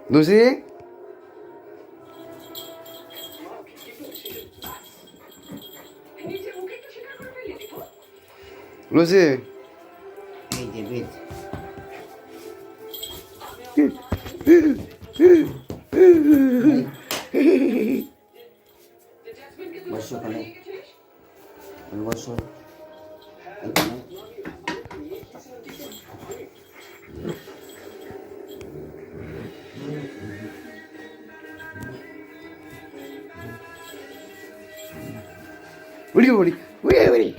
Lucy Lucy এই যে বেশ বসো ওখানে বসো এখানে উড়ি উড়ি উড়ি উড়ি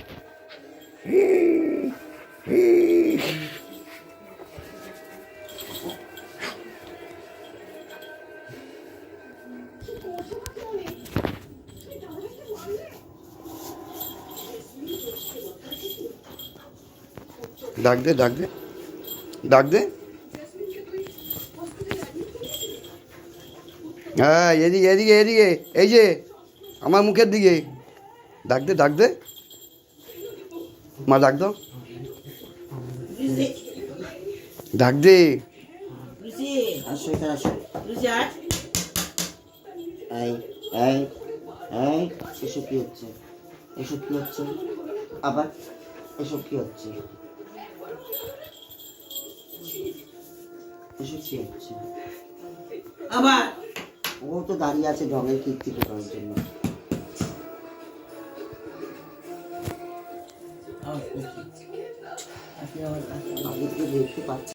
ডাক দে ডাক দে ডাক দে হ্যাঁ এদিকে এদিকে এদিকে এই যে আমার মুখের দিকে ডাক দে ডাক দে মা ডাক দাও ডাক দে আসো এখানে আসো এই এই এই এসব কি হচ্ছে এসব কি হচ্ছে আবার এসব কি হচ্ছে এসব কি হচ্ছে আবার ও তো দাঁড়িয়ে আছে ঢঙের কীর্তি করার জন্য আমি তো দেখতে পাচ্ছি